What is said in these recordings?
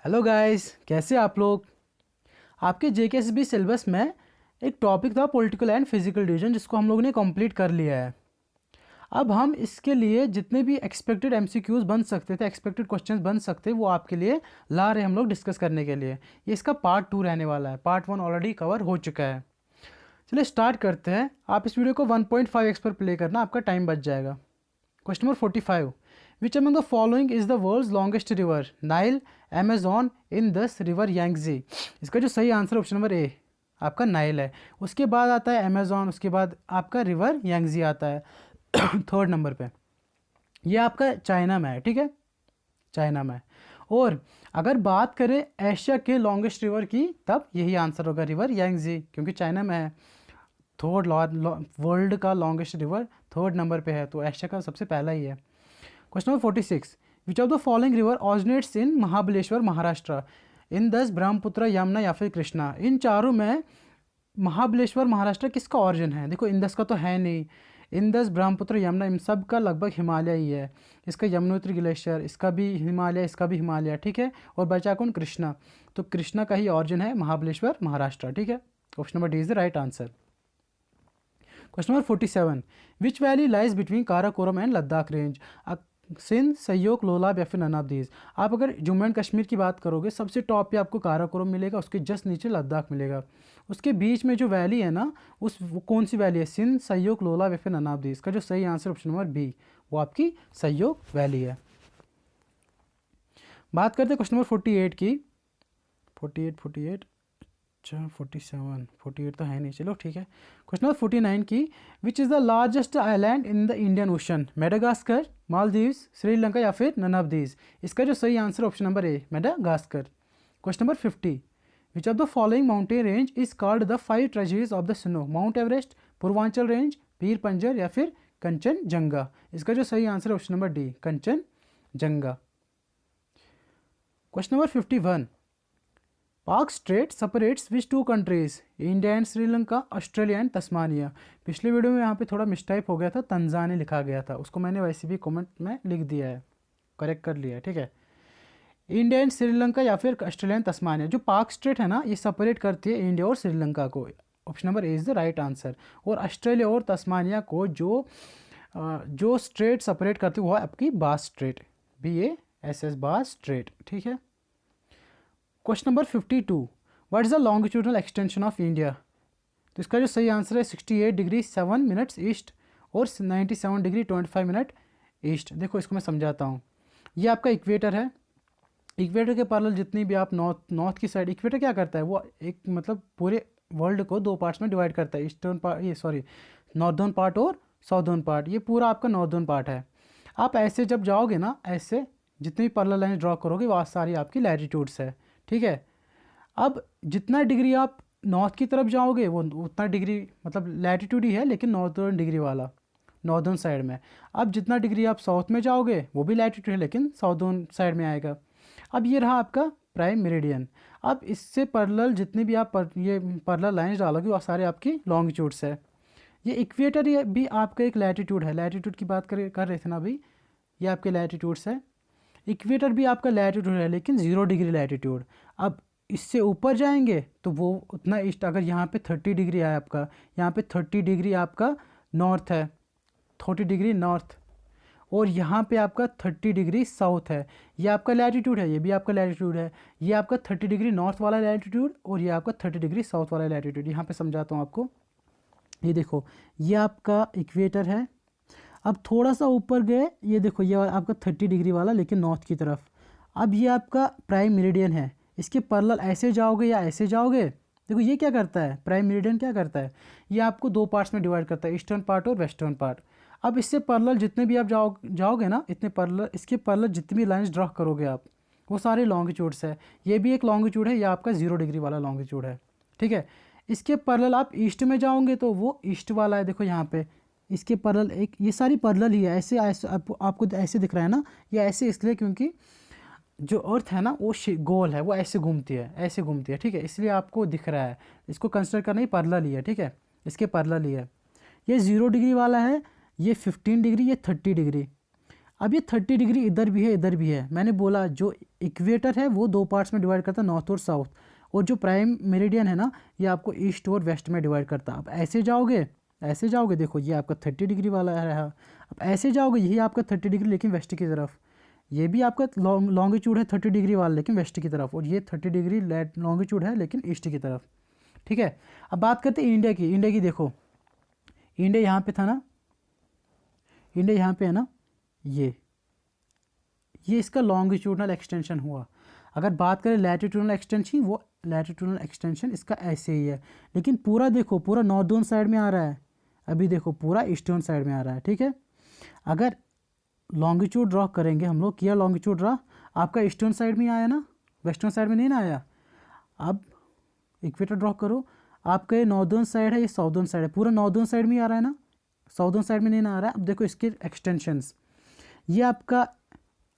Hello guys, कैसे आप लोग। आपके जेकेएसबी सिलेबस में एक टॉपिक था पॉलिटिकल एंड फिजिकल डिवीजन, जिसको हम लोगों ने कंप्लीट कर लिया है। अब हम इसके लिए जितने भी एक्सपेक्टेड एमसीक्यूज बन सकते थे, एक्सपेक्टेड क्वेश्चंस बन सकते, वो आपके लिए ला रहे हम लोग डिस्कस करने के लिए। ये इसका पार्ट 2 रहने वाला है, पार्ट 1 ऑलरेडी कवर हो चुका है। चलिए स्टार्ट करते हैं। आप इस वीडियो को 1.5x पर प्ले करना, आपका टाइम बच जाएगा। Question number 45, which among the following is the world's longest river? Nile, Amazon, Indus, river Yangtze. इसका जो सही आंसर ऑप्शन नंबर ए आपका नाइल है। उसके बाद आता है अमेजॉन, उसके बाद आपका रिवर यांगजी आता है थर्ड नंबर पे। ये आपका चाइना में है, ठीक है, चाइना में। और अगर बात करें एशिया के लॉन्गेस्ट रिवर की, तब यही आंसर होगा, रिवर यांगजी, क्योंकि चाइना में है। थर्ड वर्ल्ड का लॉन्गेस्ट रिवर थर्ड नंबर पे है, तो एशिया का सबसे पहला ही है। Question number 46, which of the following river originates in Mahabaleshwar Maharashtra? Indus, Brahmaputra, Yamuna या फिर कृष्णा। इन चारों में महाबलेश्वर महाराष्ट्र किसका ऑरिजिन है? देखो, इंदस का तो है नहीं। इंदस, ब्रह्मपुत्र, यमुना, इन सब का लगभग हिमालय ही है। इसका यमुनोत्री ग्लेशियर, इसका भी हिमालय, इसका भी हिमालय, ठीक है। और बचा कौन? कृष्णा। तो कृष्णा का ही ऑरिजिन है महाबलेश्वर महाराष्ट्र, ठीक है। Option number D is the right answer. Question number 47, which valley lies between Karakoram and Ladakh range? Sindh, Shyok, Lolab या फिर नन ऑफ दीज। आप अगर जम्मू एंड कश्मीर की बात करोगे, सबसे टॉप पे आपको काराकोरम मिलेगा, उसके जस्ट नीचे लद्दाख मिलेगा। उसके बीच में जो वैली है ना, वो कौन सी वैली है? सिंध, सयोक, लोलाब या फिर नन ऑफ दीज। का जो सही आंसर ऑप्शन नंबर बी, वो आपकी सयोक वैली है। बात करते हैं क्वेश्चन नंबर 48 की। 48 अच्छा 47, 48 तो है नहीं, चलो ठीक है। क्वेश्चन नंबर 49 की, which is the largest island in the Indian ocean? Madagascar, Maldives, Sri Lanka या फिर नन ऑफ दीज। इसका जो सही answer option number A, Madagascar. Question number 50, which of the following mountain range is called the 5 treasuries of the snow? Mount Everest, Purvanchal range, पीर पंजर या फिर कंचनजंगा। इसका जो सही answer option number D, Kanchenjunga. Question number 51, पाक straight separates which to countries? India and Sri Lanka, Australia and Tasmania. पिछले video में यहाँ पे थोड़ा मिस्टाइप हो गया था, तंजानिया लिखा गया था, उसको मैंने वैसे भी कमेंट में लिख दिया है, करेक्ट कर लिया है, ठीक है। इंडिया एंड श्रीलंका या फिर ऑस्ट्रेलिया एंड तस्मानिया। जो पाक स्ट्रेट है ना, ये सेपरेट करती है इंडिया और श्रीलंका को। Option number A is the right answer. और ऑस्ट्रेलिया और तस्मानिया को जो स्ट्रेट सेपरेट करती है वो है आपकी बास स्ट्रेट, BASS, बास स्ट्रेट, ठीक है। Question number 52, what is the longitudinal extension of India? तो इसका जो सही आंसर है 68 डिग्री 7 मिनट्स ईस्ट और 97 डिग्री 25 मिनट ईस्ट। देखो, इसको मैं समझाता हूँ। ये आपका इक्वेटर है। इक्वेटर के पैरेलल जितनी भी आप नॉर्थ की साइड, इक्वेटर क्या करता है, वो एक मतलब पूरे वर्ल्ड को दो पार्ट्स में डिवाइड करता है, ईस्टर्न पार्ट, ये सॉरी, नॉर्दर्न पार्ट और साउदर्न पार्ट। ये पूरा आपका नॉर्दर्न पार्ट है। आप ऐसे जब जाओगे ना, ऐसे जितनी भी पैरेलल लाइन ड्रॉ करोगे, वहाँ सारी आपकी लैटिट्यूड्स है, ठीक है। अब जितना डिग्री आप नॉर्थ की तरफ जाओगे, वो उतना डिग्री मतलब लैटिट्यूड ही है, लेकिन नॉर्दर्न डिग्री वाला, नॉर्दर्न साइड में। अब जितना डिग्री आप साउथ में जाओगे, वो भी लैटिट्यूड है, लेकिन साउदर्न साइड में आएगा। अब ये रहा आपका प्राइम मेरिडियन। अब इससे पैरेलल जितनी भी आप ये पैरेलल लाइन्स डालोगे, वो सारे आपकी लॉन्गिट्यूड्स है। ये इक्वेटर ये भी आपका एक लैटिट्यूड है। लैटिट्यूड की बात कर रहे थे ना अभी, ये आपके लैटिट्यूड्स है। इक्वेटर भी आपका लैटिट्यूड है, लेकिन 0 डिग्री लैटिट्यूड। अब इससे ऊपर जाएंगे तो वो उतना ईस्ट, अगर यहाँ पे 30 डिग्री है आपका, यहाँ पे 30 डिग्री आपका नॉर्थ है, 30 डिग्री नॉर्थ, और यहाँ पे आपका 30 डिग्री साउथ है। ये आपका लैटिट्यूड है, ये भी आपका लैटिट्यूड है। ये आपका 30 डिग्री नॉर्थ वाला लैटिट्यूड और ये आपका 30 डिग्री साउथ वाला लैटिट्यूड। यहाँ पे समझाता हूँ आपको। ये देखो, ये आपका इक्वेटर है। अब थोड़ा सा ऊपर गए, ये देखो, ये आपका 30 डिग्री वाला, लेकिन नॉर्थ की तरफ। अब ये आपका प्राइम मेरिडियन है। इसके पैरेलल ऐसे जाओगे या ऐसे जाओगे, देखो ये क्या करता है, प्राइम मेरिडियन क्या करता है, ये आपको दो पार्ट्स में डिवाइड करता है, ईस्टर्न पार्ट और वेस्टर्न पार्ट। अब इससे पैरेलल जितने भी आप जाओगे ना, इतने पैरेलल, इसके पैरेलल जितनी भी लाइंस ड्रॉ करोगे आप, वो सारे लॉन्गिट्यूड्स है। ये भी एक लॉन्गिट्यूड है, ये आपका 0 डिग्री वाला लॉन्गिट्यूड है, ठीक है। इसके पैरेलल आप ईस्ट में जाओगे तो वो ईस्ट वाला है, देखो यहाँ पे इसके पैरेलल एक, ये सारी पैरेलल ही है। ऐसे आपको ऐसे दिख रहा है ना, ये ऐसे इसलिए क्योंकि जो अर्थ है ना, वो गोल है, वो ऐसे घूमती है, ऐसे घूमती है, ठीक है, इसलिए आपको दिख रहा है। इसको कंसिडर करना ही पैरेलल ही है, ठीक है, इसके पैरेलल ही है। ये 0 डिग्री वाला है, ये 15 डिग्री, ये 30 डिग्री। अब ये 30 डिग्री इधर भी है इधर भी है। मैंने बोला जो इक्वेटर है वो दो पार्ट्स में डिवाइड करता है, नॉर्थ और साउथ, और जो प्राइम मेरिडियन है ना ये आपको ईस्ट और वेस्ट में डिवाइड करता है। अब ऐसे जाओगे देखो ये आपका 30 डिग्री वाला रहा। अब ऐसे जाओगे यही आपका 30 डिग्री लेकिन वेस्ट की तरफ, ये भी आपका लॉन्गिट्यूड है 30 डिग्री वाला लेकिन वेस्ट की तरफ, और ये 30 डिग्री लॉन्गिट्यूड है लेकिन ईस्ट की तरफ। ठीक है, अब बात करते हैं इंडिया की। इंडिया की देखो, इंडिया यहाँ पे था ना, इंडिया यहाँ पे है ना, ये इसका लॉन्गिट्यूडनल एक्सटेंशन हुआ। अगर बात करें लैटिट्यूडनल एक्सटेंशन, वो लैटिट्यूडनल एक्सटेंशन इसका ऐसे ही है, लेकिन पूरा देखो पूरा नॉर्दर्न साइड में आ रहा है, अभी देखो पूरा ईस्टर्न साइड में आ रहा है। ठीक है, अगर लॉन्गिट्यूड ड्रॉ करेंगे हम लोग, किया लॉन्गिट्यूड ड्रॉ, आपका ईस्टर्न साइड में आया ना, वेस्टर्न साइड में नहीं ना आया। अब इक्वेटर ड्रॉ करो, आपका ये नॉर्दर्न साइड है, ये साउदर्न साइड है, पूरा नॉर्दर्न साइड में आ रहा है ना, साउदर्न साइड में नहीं ना आ रहा है। अब देखो इसके एक्सटेंशंस, ये आपका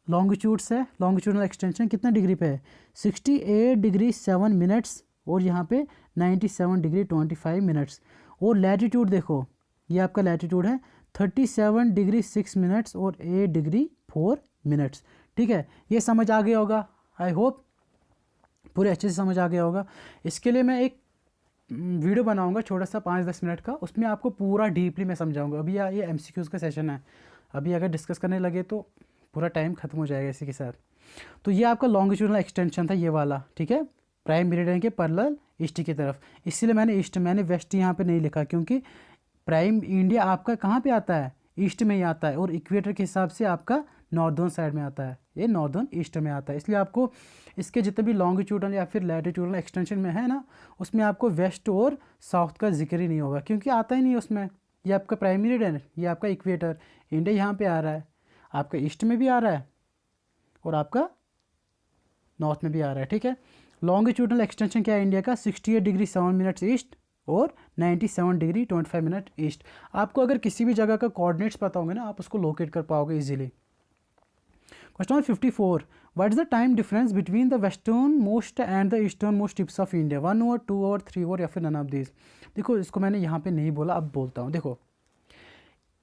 लॉन्गिट्यूड्स है, लॉन्गिट्यूडनल एक्सटेंशन कितना डिग्री पे है, 68 डिग्री 7 मिनट्स, और यहाँ पे 97 डिग्री 25 मिनट्स। और लैटिट्यूड देखो, ये आपका लैटिट्यूड है 37 डिग्री 6 मिनट्स और 8 डिग्री 4 मिनट्स। ठीक है, ये समझ आ गया होगा, आई होप पूरे अच्छे से समझ आ गया होगा। इसके लिए मैं एक वीडियो बनाऊंगा छोटा सा 5-10 मिनट का, उसमें आपको पूरा डीपली मैं समझाऊंगा। अभी ये MCQs का सेशन है, अभी अगर डिस्कस करने लगे तो पूरा टाइम खत्म हो जाएगा इसी के साथ। तो ये आपका लॉन्गिट्यूडनल एक्सटेंशन था ये वाला। ठीक है, प्राइम मेरिडियन के पैरेलल ईस्ट की तरफ, इसीलिए मैंने वेस्ट यहाँ पे नहीं लिखा, क्योंकि प्राइम इंडिया आपका कहाँ पे आता है, ईस्ट में ही आता है, और इक्वेटर के हिसाब से आपका नॉर्दर्न साइड में आता है, ये नॉर्दर्न ईस्ट में आता है। इसलिए आपको इसके जितने भी लॉन्गिट्यूडनल या फिर लैटिट्यूडनल एक्सटेंशन में है ना, उसमें आपको वेस्ट और साउथ का जिक्र ही नहीं होगा, क्योंकि आता ही नहीं उसमें। ये आपका प्राइम मेरिडियन, ये आपका इक्वेटर, इंडिया यहाँ पे आ रहा है, आपका ईस्ट में भी आ रहा है और आपका नॉर्थ में भी आ रहा है। ठीक है, लॉन्गिट्यूडनल एक्सटेंशन क्या है इंडिया का, 68 डिग्री 7 मिनट्स ईस्ट और 97 डिग्री 25 मिनट ईस्ट। आपको अगर किसी भी जगह का कोऑर्डिनेट्स पता होंगे ना, आप उसको लोकेट कर पाओगे easily. Question number 54, what is the time difference between the western most and the eastern most tips of India, 1 hour, 2 hour, 3 hour या फिर नन ऑफ दिस। देखो इसको मैंने यहाँ पे नहीं बोला, अब बोलता हूँ। देखो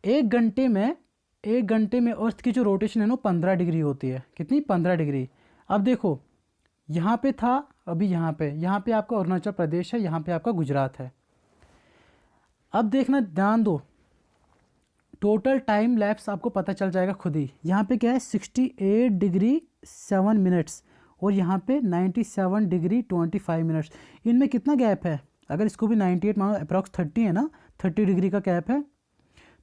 एक घंटे में अर्थ की जो रोटेशन है ना 15 डिग्री होती है, कितनी, 15 डिग्री। अब देखो यहाँ पे था, अभी यहाँ पे आपका अरुणाचल प्रदेश है, यहाँ पे आपका गुजरात है। अब देखना, ध्यान दो, टोटल टाइम लैप्स आपको पता चल जाएगा खुद ही। यहाँ पे क्या है, 68 डिग्री 7 मिनट्स और यहाँ पे 97 डिग्री 25 मिनट्स। इनमें कितना गैप है, अगर इसको भी 98 मानो, अप्रॉक्स 30 है ना, 30 डिग्री का गैप है,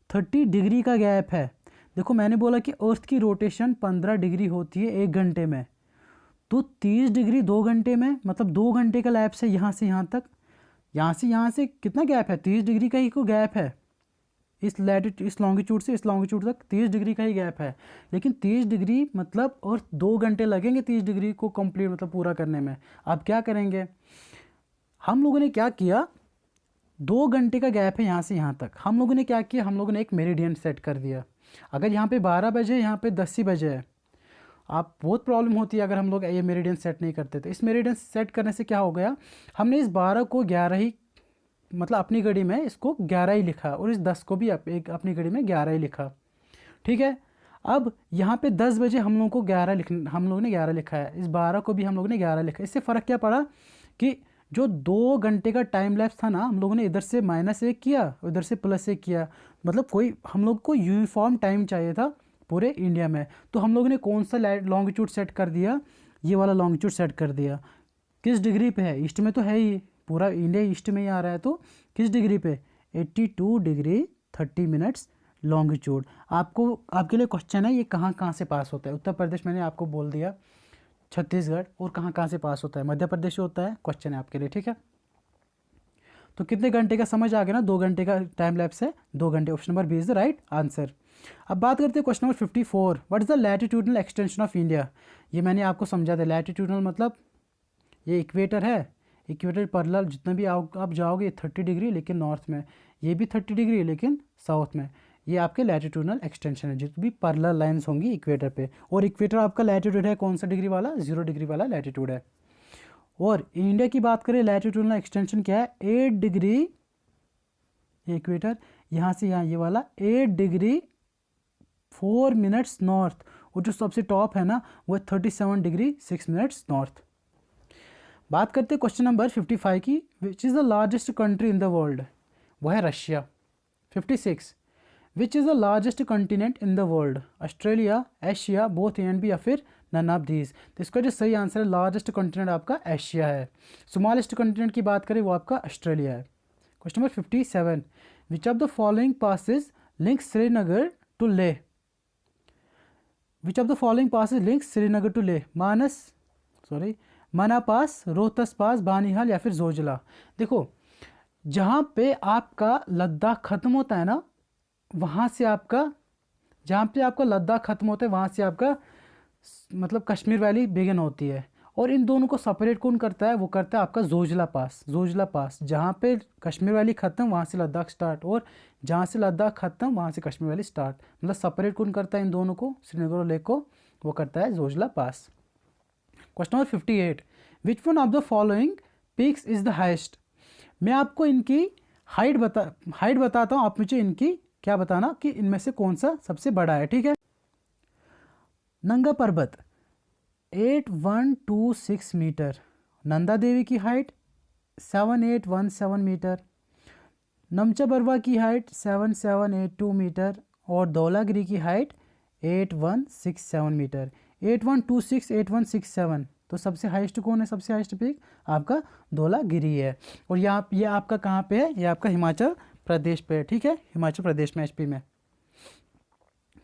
30 डिग्री का गैप है। देखो मैंने बोला कि अर्थ की रोटेशन 15 डिग्री होती है एक घंटे में, तो 30 डिग्री 2 घंटे में, मतलब 2 घंटे का लैप्स है यहाँ से यहाँ तक। यहाँ से कितना गैप है, 30 डिग्री का ही को गैप है, इस लॉन्गिट्यूड से इस लॉन्गिट्यूड तक 30 डिग्री का ही गैप है। लेकिन 30 डिग्री मतलब और 2 घंटे लगेंगे 30 डिग्री को कंप्लीट मतलब पूरा करने में। अब क्या करेंगे, हम लोगों ने क्या किया, 2 घंटे का गैप है यहाँ से यहाँ तक, हम लोगों ने क्या किया, हम लोगों ने एक मेरिडियन सेट कर दिया। अगर यहाँ पे 12 बजे, यहाँ पे 10 ही बजे है, आप बहुत प्रॉब्लम होती है अगर हम लोग ये मेरिडियन सेट नहीं करते। तो इस मेरिडियन सेट करने से क्या हो गया, हमने इस 12 को 11 ही, मतलब अपनी घड़ी में इसको 11 ही लिखा, और इस 10 को भी अपनी घड़ी में 11 ही लिखा। ठीक है, अब यहाँ पे 10 बजे हम लोगों को 11 लिखना, हम लोगों ने 11 लिखा है, इस 12 को भी हम लोगों ने 11 लिखा। इससे फ़र्क क्या पड़ा कि जो 2 घंटे का टाइम लैप्स था ना, हम लोगों ने इधर से -1 किया, उधर से +1 किया, मतलब कोई हम लोग को यूनिफॉर्म टाइम चाहिए था पूरे इंडिया में। तो हम लोगों ने कौन सा लॉन्गिट्यूड सेट कर दिया, ये वाला लॉन्गिट्यूड सेट कर दिया। किस डिग्री पे है, ईस्ट में तो है ही, पूरा इंडिया ईस्ट में ही आ रहा है, तो किस डिग्री पे, 82 डिग्री 30 मिनट्स लॉन्गिट्यूड। आपके लिए क्वेश्चन है, ये कहाँ कहाँ से पास होता है। उत्तर प्रदेश मैंने आपको बोल दिया, छत्तीसगढ़, और कहाँ कहाँ से पास होता है, मध्य प्रदेश से होता है। क्वेश्चन है आपके लिए, ठीक है। तो कितने घंटे का समझ आ गया ना, 2 घंटे का टाइम लैप्स है, 2 घंटे। Option number B is the right answer. अब बात करते हैं question number 54, what is the latitudinal extension of India. ये मैंने आपको समझा था, लैटिट्यूडनल मतलब ये इक्वेटर है, इक्वेटर पैरेलल जितना भी आप जाओगे 30 डिग्री, लेकिन नॉर्थ में, ये भी 30 डिग्री लेकिन साउथ में, ये आपके लैटिट्यूडनल एक्सटेंशन है, जितनी भी पैरेलल लाइंस होंगी इक्वेटर पे। और इक्वेटर आपका लैटिट्यूड है कौन सा डिग्री वाला, 0 डिग्री वाला लैटिट्यूड है। और इंडिया की बात करें, लैटिट्यूडनल एक्सटेंशन क्या है, 8 डिग्री, इक्वेटर यहाँ से यहाँ ये वाला 8 डिग्री 4 मिनट्स नॉर्थ, और जो सबसे टॉप है ना वो है 37 डिग्री 6 मिनट्स नॉर्थ। बात करते हैं क्वेश्चन नंबर 55 की, which is the largest country in the world, वो है Russia. 56, which is the largest continent in the world, Australia, Asia, both A and B, या फिर नन ऑफ दीज। तो इसका जो सही आंसर है लार्जेस्ट कंटिनेंट आपका एशिया है। स्मॉलेस्ट कंटिनेंट की बात करें वो आपका ऑस्ट्रेलिया है। Question number 57, which of the following passes link Srinagar to Leh, which of the following passes link Srinagar to Leh, Mana pass, Rohtas पास, बानीहाल या फिर जोजिला। देखो जहाँ पे आपका लद्दाख ख़त्म होता है ना, वहाँ से आपका, जहाँ पे आपका लद्दाख ख़त्म होता है वहाँ से आपका मतलब कश्मीर वैली बिगिन होती है, और इन दोनों को सेपरेट कौन करता है, वो करता है आपका जोजिला पास। जोजिला पास जहाँ पे कश्मीर वैली ख़त्म वहाँ से लद्दाख स्टार्ट, और जहाँ से लद्दाख ख़त्म वहाँ से कश्मीर वैली स्टार्ट, मतलब सेपरेट कौन करता है इन दोनों को, श्रीनगर और लेह को, वो करता है Zojila pass. Question number 58, which one of the following peaks is the highest. मैं आपको इनकी हाइट बताता हूँ, आप मुझे इनकी क्या बताना कि इनमें से कौन सा सबसे बड़ा है, ठीक है। नंगा पर्वत 8126 मीटर, नंदा देवी की हाइट 7817 मीटर, नमचा बरवा की हाइट 7782 मीटर, और धौलागिरी की हाइट 8167 मीटर। 8126 8167, तो सबसे हाईएस्ट कौन है, सबसे हाईएस्ट पीक आपका धौलागिरी है। और यहाँ ये आपका कहाँ पे है, ये आपका हिमाचल प्रदेश पे है, ठीक है, हिमाचल प्रदेश में, एचपी में।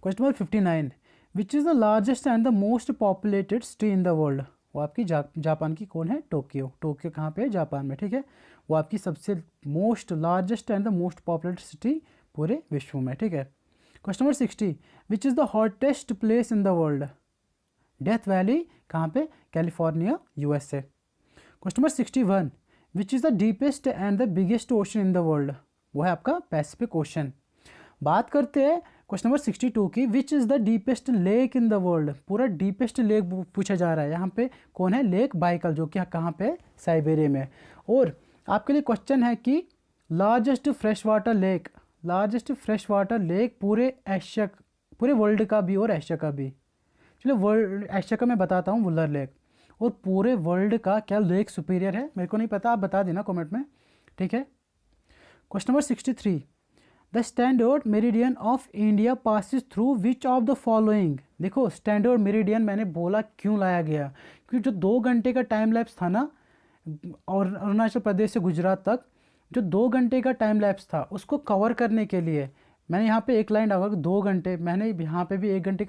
Question number 59, which is the largest and the most populated city in the world, वो आपकी जापान की कौन है, टोक्यो। टोक्यो कहाँ पे है, जापान में, ठीक है। वो आपकी सबसे most largest and the most populated city पूरे विश्व में, ठीक है। Question number 60, which is the hottest place in the world, death valley कहाँ पे, California, USA. Question number 61, which is the deepest and the biggest ocean in the world, वो है आपका पैसिफिक ओशन। बात करते हैं क्वेश्चन नंबर 62 की, which is the deepest lake in the world, पूरा डीपेस्ट लेक पूछा जा रहा है। यहाँ पे कौन है, लेक बाइकल, जो कि कहाँ पे, साइबेरिया में। और आपके लिए क्वेश्चन है कि largest fresh water lake, largest fresh water lake पूरे एशिया, पूरे वर्ल्ड का भी और एशिया का भी। चलो वर्ल्ड, एशिया का मैं बताता हूँ, वुलर लेक, और पूरे वर्ल्ड का क्या लेक सुपीरियर है, मेरे को नहीं पता, आप बता देना कमेंट में, ठीक है। Question number 63, the standard meridian of India passes through which of the following. देखो स्टैंडर्ड मेरिडियन मैंने बोला क्यों लाया गया, क्योंकि जो 2 घंटे का टाइम लैप्स था ना, और अरुणाचल प्रदेश से गुजरात तक जो 2 घंटे का टाइम लैप्स था, उसको कवर करने के लिए मैंने यहाँ पे एक लाइन डाला 2 घंटे, मैंने यहाँ पे भी 1 घंटे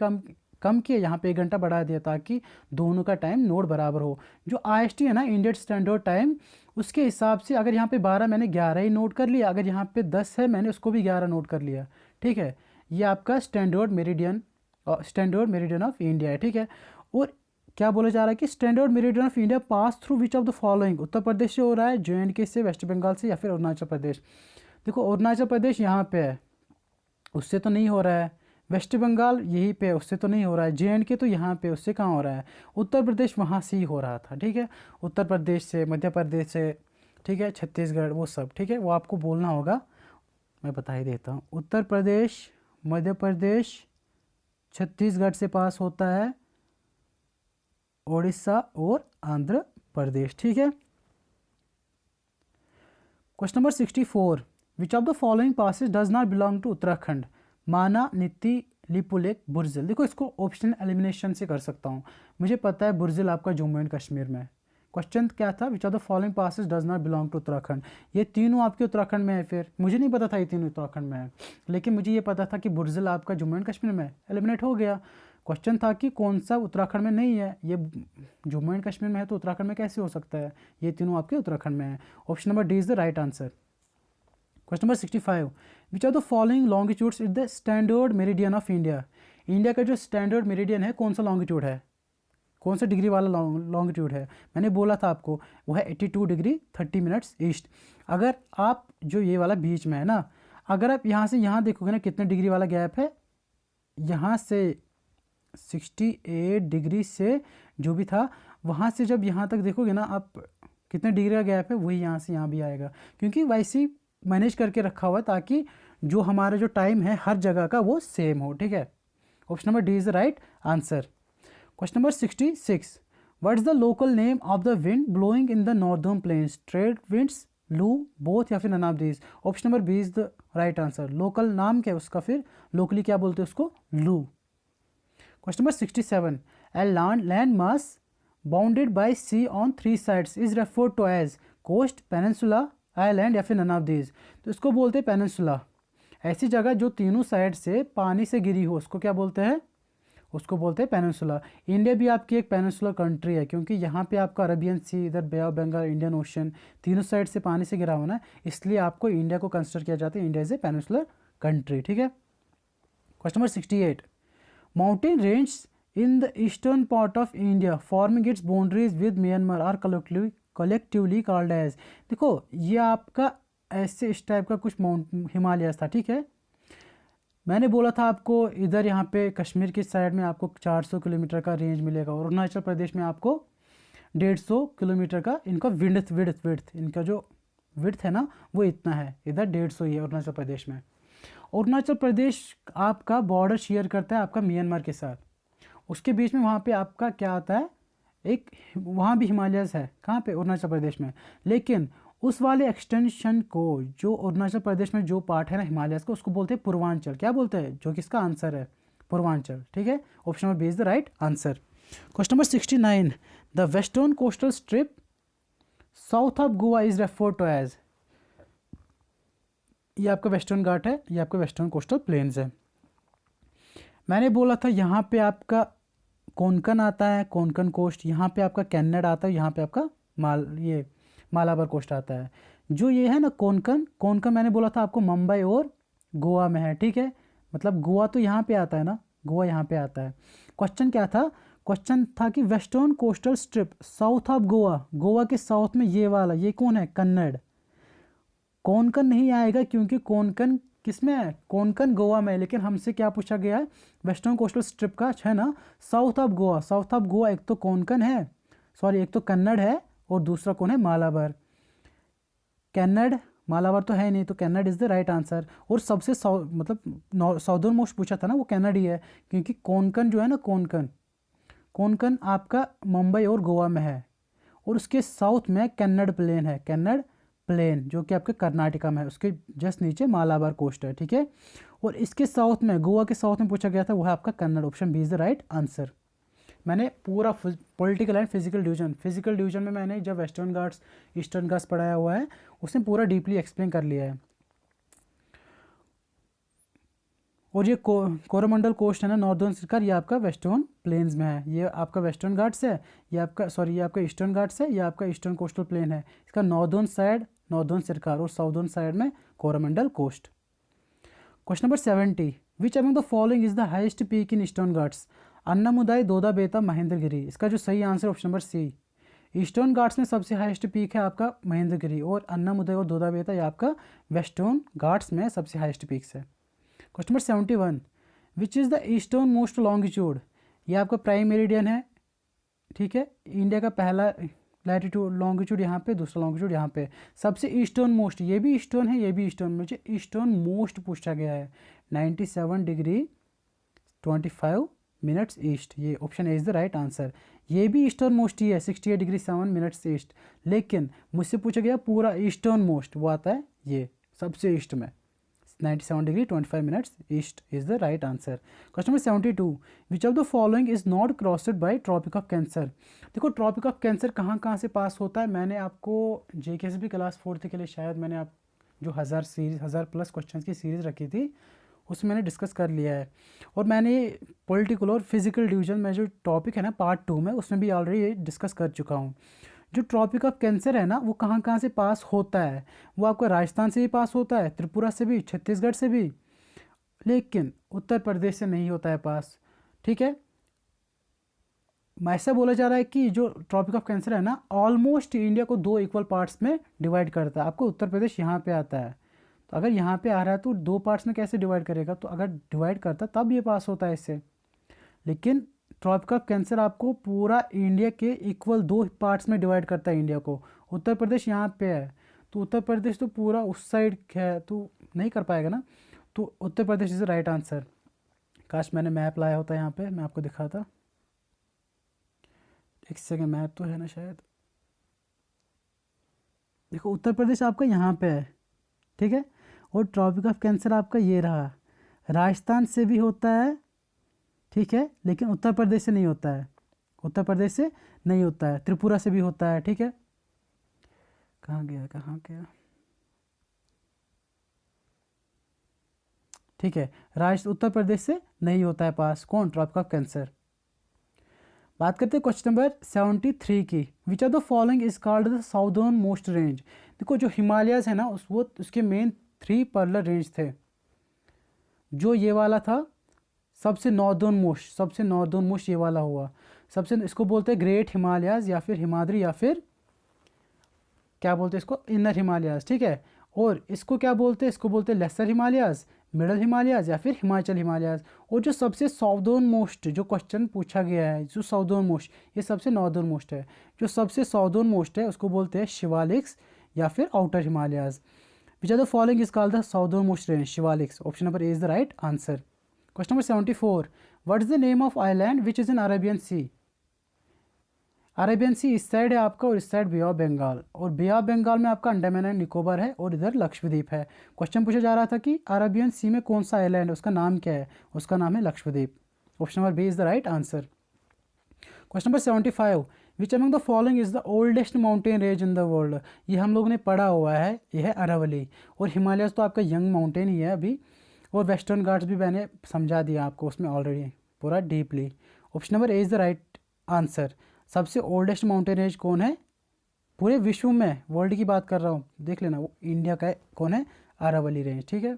कम किया, यहाँ पे 1 घंटा बढ़ा दिया, ताकि दोनों का टाइम नोट बराबर हो। जो IST है ना, इंडियन स्टैंडर्ड टाइम, उसके हिसाब से अगर यहाँ पे 12 मैंने 11 ही नोट कर लिया, अगर यहाँ पे 10 है मैंने उसको भी 11 नोट कर लिया, ठीक है। ये आपका स्टैंडर्ड मेरिडियन ऑफ इंडिया है, ठीक है। और क्या बोला जा रहा है कि standard meridian of India pass through which of the following, Uttar Pradesh से हो रहा है, JNK से, वेस्ट बंगाल से, या फिर अरुणाचल प्रदेश। देखो अरुणाचल प्रदेश यहाँ पे है, उससे तो नहीं हो रहा है, वेस्ट बंगाल यहीं पे, उससे तो नहीं हो रहा है, JNK तो यहाँ पे, उससे कहाँ हो रहा है, उत्तर प्रदेश वहाँ से ही हो रहा था, ठीक है। उत्तर प्रदेश से, मध्य प्रदेश से, ठीक है, छत्तीसगढ़, वो सब, ठीक है, वो आपको बोलना होगा, मैं बता ही देता हूँ। उत्तर प्रदेश, मध्य प्रदेश, छत्तीसगढ़ से पास होता है, उड़ीसा और आंध्र प्रदेश, ठीक है। Question number 64, which of the following passes does not belong to Uttarakhand, Mana, Niti, Lipulekh, बुर्जिल। देखो इसको ऑप्शनल एलिमिनेशन से कर सकता हूँ, मुझे पता है बुर्जिल आपका जम्मू एंड कश्मीर में। क्वेश्चन क्या था, which of the following passes does not belong to Uttarakhand, ये तीनों आपके उत्तराखंड में है। फिर मुझे नहीं पता था ये तीनों उत्तराखंड में है, लेकिन मुझे ये पता था कि बुर्जिल आपका जम्मू एंड कश्मीर में, एलिमिनेट हो गया। क्वेश्चन था कि कौन सा उत्तराखंड में नहीं है, ये जम्मू एंड कश्मीर में है तो उत्तराखंड में कैसे हो सकता है, ये तीनों आपके उत्तराखंड में है। Option number D is the right answer. Question number 65, which are the following longitudes is the standard meridian of India. India का जो स्टैंडर्ड मेरिडियन है कौन सा लॉन्गिट्यूड है, कौन सा डिग्री वाला लॉन्गिट्यूड है, मैंने बोला था आपको, वो है 82 डिग्री 30 मिनट्स ईस्ट। अगर आप जो ये वाला बीच में है ना, अगर आप यहाँ से यहाँ देखोगे ना कितने डिग्री वाला गैप है, यहाँ से 68 डिग्री से जो भी था, वहाँ से जब यहाँ तक देखोगे ना आप कितने डिग्री का गैप है, वही यहाँ से यहाँ भी आएगा, क्योंकि वैसे ही मैनेज करके रखा हुआ है ताकि जो हमारा जो टाइम है हर जगह का वो सेम हो, ठीक है। Option number D is the right answer. Question number 66, what is the local name of the wind blowing in the northern plains, trade winds, loo, both या फिर none of these. Option number B is the right answer. Local नाम क्या है उसका, फिर locally क्या बोलते हैं उसको, loo. Question number 67, a land mass bounded by sea on 3 sides is referred to as coast, peninsula, island या फिर नन ऑफ दीज। तो इसको बोलते हैं पेनिनसुला। ऐसी जगह जो तीनों साइड से पानी से घिरी हो उसको क्या बोलते हैं, उसको बोलते हैं पेनिनसुला। इंडिया भी आपकी एक पेनिनसुलर कंट्री है, क्योंकि यहाँ पे आपका अरबियन सी, इधर बे ऑफ बंगाल, इंडियन ओशन, तीनों साइड से पानी से घिरा होना है, इसलिए आपको इंडिया को कंसिडर किया जाता है India is a peninsular country. ठीक है। Question number 68, mountain range in the eastern part of India forming its boundaries with Myanmar are collectively called as. देखो ये आपका ऐसे इस टाइप का कुछ हिमालयस था। ठीक है, मैंने बोला था आपको इधर यहाँ पे कश्मीर की साइड में आपको 400 किलोमीटर का रेंज मिलेगा, और अरुणाचल प्रदेश में आपको 150 किलोमीटर का इनका विड्थ इनका जो विड्थ है ना वो इतना है, इधर 150 ही है अरुणाचल प्रदेश में। अरुणाचल प्रदेश आपका बॉर्डर शेयर करता है आपका म्यांमार के साथ, उसके बीच में वहाँ पे आपका क्या आता है, एक वहाँ भी हिमालयस है, कहाँ पे, अरुणाचल प्रदेश में। लेकिन उस वाले एक्सटेंशन को, जो अरुणाचल प्रदेश में जो पार्ट है ना हिमालयस का, उसको बोलते हैं पूर्वांचल। क्या बोलते हैं, जो कि इसका आंसर है पूर्वांचल। ठीक है, option number B is the right answer. Question number 69, the western coastal strip south of Goa is referred to as. ये आपका वेस्टर्न घाट है, ये आपका वेस्टर्न कोस्टल प्लेन्स है। मैंने बोला था यहाँ पे आपका कोंकण आता है, कोंकण कोस्ट, यहाँ पे आपका कन्नड़ आता है, यहाँ पे आपका मालाबार कोस्ट आता है। जो ये है ना कोंकण मैंने बोला था आपको मुंबई और गोवा में है। ठीक है, मतलब गोवा तो यहाँ पे आता है ना, गोवा यहाँ पे आता है। क्वेश्चन क्या था, क्वेश्चन था कि western coastal strip south of Goa, Goa के साउथ में ये वाला, ये कौन है, कन्नड़। कोंकण नहीं आएगा क्योंकि कोंकण किस में है, कोंकण गोवा में है। लेकिन हमसे क्या पूछा गया है, वेस्टर्न कोस्टल स्ट्रिप का है ना south of Goa. South of Goa एक तो कोंकण है, सॉरी एक तो कन्नड़ है, और दूसरा कौन है, मालाबार। कन्नड़ मालाबार तो है नहीं, तो Kannada is the right answer. और सबसे मतलब साउदर्न मोस्ट पूछा था ना वो कन्नड़ ही है, क्योंकि कोंकण जो है ना कोंकण आपका मुंबई और गोवा में है, और उसके साउथ में कन्नड़ प्लेन है, कन्नड़ प्लेन जो कि आपके कर्नाटका में है, उसके जस्ट नीचे मालाबार कोस्ट है। ठीक है, और इसके साउथ में, गोवा के साउथ में पूछा गया था, वो है आपका Kannada. Option B is the right answer. मैंने पूरा पॉलिटिकल एंड फिजिकल डिवीजन में मैंने जब वेस्टर्न घाट्स ईस्टर्न घाट्स पढ़ाया हुआ है, उसने पूरा डीपली एक्सप्लेन कर लिया है। और ये कोरोमंडल कोस्ट है ना नॉर्दर्न सरकार, ये आपका वेस्टर्न प्लेन्स में है। ये आपका वेस्टर्न घाट्स है, ये आपका ईस्टर्न घाट्स है, ये आपका ईस्टर्न कोस्टल प्लेन है। इसका नॉर्दर्न साइड नॉर्दर्न सरकार, और साउदर्न साइड में Coromandel coast. Question number 70, which among the following is the highest peak in eastern Ghats, Anamudi, Doda Betta, Mahendragiri. इसका जो सही answer option number C. Eastern Ghats में सबसे हाईएस्ट पीक है आपका महेंद्रगिरी, और अन्नामुदाई और दोदा बेता ये आपका वेस्टर्न घाट्स में सबसे हाईएस्ट पीक्स है। Question number 71, which is the eastern most longitude. ये आपका प्राइम मेरिडियन है। ठीक है, इंडिया का पहला लैटिट्यूड लॉन्गिट्यूड यहाँ पे, दूसरा लॉन्गिट्यूड यहाँ पे। सबसे ईस्टर्न मोस्ट, ये भी ईस्टर्न है, ये भी ईस्टर्न, मुझे ईस्टर्न मोस्ट पूछा गया है। 97 डिग्री 25 मिनट्स ईस्ट, ये option A is the right answer. ये भी ईस्टर्न मोस्ट ही है, 68 डिग्री 7 मिनट्स ईस्ट। लेकिन मुझसे पूछा गया पूरा ईस्टर्न मोस्ट, वो आता है ये सबसे ईस्ट में, 97 degree 25 minutes east is the right answer. Question number 72, which of the following is not crossed by Tropic of Cancer. देखो ट्रॉपिक ऑफ कैंसर कहाँ कहाँ से पास होता है, मैंने आपको JKSB क्लास 4th के लिए शायद मैंने आप जो 1000+ क्वेश्चन की सीरीज़ रखी थी उसमें मैंने डिस्कस कर लिया है। और मैंने पॉलिटिकल और फिजिकल डिवीजन में जो टॉपिक है ना पार्ट 2 में, उसमें भी ऑलरेडी डिस्कस कर चुका हूँ। जो ट्रॉपिक ऑफ कैंसर है ना वो कहाँ कहाँ से पास होता है, वो आपको राजस्थान से भी पास होता है, त्रिपुरा से भी, छत्तीसगढ़ से भी, लेकिन उत्तर प्रदेश से नहीं होता है पास। ठीक है, ऐसा बोला जा रहा है कि जो ट्रॉपिक ऑफ कैंसर है ना ऑलमोस्ट इंडिया को 2 इक्वल पार्ट्स में डिवाइड करता है। आपको उत्तर प्रदेश यहाँ पे आता है, तो अगर यहाँ पे आ रहा है तो 2 पार्ट्स में कैसे डिवाइड करेगा, तो अगर डिवाइड करता तब ये पास होता है इससे। लेकिन ट्रॉपिक ऑफ कैंसर आपको पूरा इंडिया के इक्वल 2 पार्ट्स में डिवाइड करता है इंडिया को। उत्तर प्रदेश यहाँ पे है, तो उत्तर प्रदेश तो पूरा उस साइड है, तो नहीं कर पाएगा ना, तो Uttar Pradesh is the right answer. काश मैंने मैप लाया होता यहाँ पे, मैं आपको दिखाता। एक सेकेंड, मैप तो है ना शायद। देखो उत्तर प्रदेश आपका यहाँ पे है, ठीक है, और ट्रॉपिक ऑफ कैंसर आपका ये रहा। राजस्थान से भी होता है, ठीक है, लेकिन उत्तर प्रदेश से नहीं होता है, उत्तर प्रदेश से नहीं होता है। त्रिपुरा से भी होता है, ठीक है। कहाँ गया, कहाँ गया, ठीक है, उत्तर प्रदेश से नहीं होता है पास कौन, ट्रॉपिक ऑफ कैंसर। बात करते हैं क्वेश्चन नंबर 73 की। Which are the following is called the southern most range. देखो जो हिमालयस है ना, उसके मेन 3 पैरेलल रेंज थे। जो ये वाला था सबसे नॉर्दर्न मोस्ट ये वाला हुआ सबसे, इसको बोलते हैं ग्रेट हिमालयस या फिर हिमाद्री या फिर क्या बोलते हैं इसको, इनर हिमालयस, ठीक है। और इसको क्या बोलते हैं, इसको बोलते हैं लेसर हिमालयस, मिडल हिमालयस या फिर हिमाचल हिमालयस। और जो सबसे साउदर्न मोस्ट जो क्वेश्चन पूछा गया है, जो साउदर्न मोस्ट, ये सबसे नॉर्दर्न मोस्ट है। जो सबसे साउदर्न मोस्ट है उसको बोलते हैं शिवालिक्स या फिर outer Himalayas. Which are the following is called the southern most range, Shivaliks. Option number A is the right answer. Question number 74, what is the name of island which is in Arabian sea. Arabian sea इस side है आपका और इस side bay of Bengal, और बे of Bengal में आपका Andaman and Nicobar है और इधर लक्षद्वीप है। क्वेश्चन पूछा जा रहा था कि अरेबियन सी में कौन सा आइलैंड है, उसका नाम क्या है, उसका नाम है Lakshadweep. Option number B is the right answer. Question number 75, which among the following is the oldest mountain range in the world. ये हम लोगों ने पढ़ा हुआ है, यह है अरावली। और हिमालयस तो आपका यंग माउंटेन ही है अभी, और वेस्टर्न घाट्स भी मैंने समझा दिया आपको उसमें ऑलरेडी पूरा deeply. Option number A is the right answer. सबसे ओल्डेस्ट माउंटेन रेंज कौन है पूरे विश्व में, वर्ल्ड की बात कर रहा हूँ, देख लेना, वो इंडिया का है, कौन है, अरावली रेंज, ठीक है।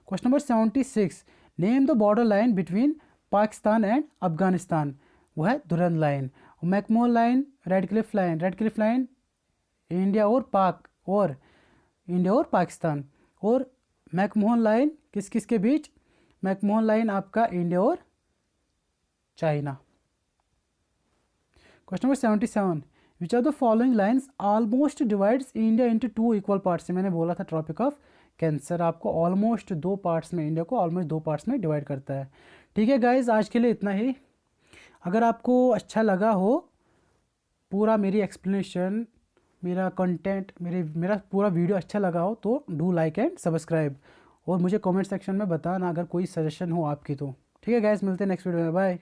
Question number 76, name the border line between Pakistan and Afghanistan. वो है Durand line, McMahon line, Radcliffe line India और इंडिया और पाकिस्तान। और मैकमोहन लाइन किस किस के बीच, मैकमोहन लाइन आपका इंडिया और China. Question number 77, which are the following lines almost divides India into 2 equal parts. मैंने बोला था ट्रॉपिक ऑफ कैंसर आपको ऑलमोस्ट 2 पार्ट्स में, इंडिया को ऑलमोस्ट 2 पार्ट्स में डिवाइड करता है। ठीक है गाइज, आज के लिए इतना ही। अगर आपको अच्छा लगा हो पूरा मेरी एक्सप्लेनेशन, मेरा कंटेंट, मेरा पूरा वीडियो अच्छा लगा हो तो डू लाइक एंड सब्सक्राइब, और मुझे कमेंट सेक्शन में बताना अगर कोई सजेशन हो आपकी तो। ठीक है गाइज, मिलते हैं नेक्स्ट वीडियो में, बाय।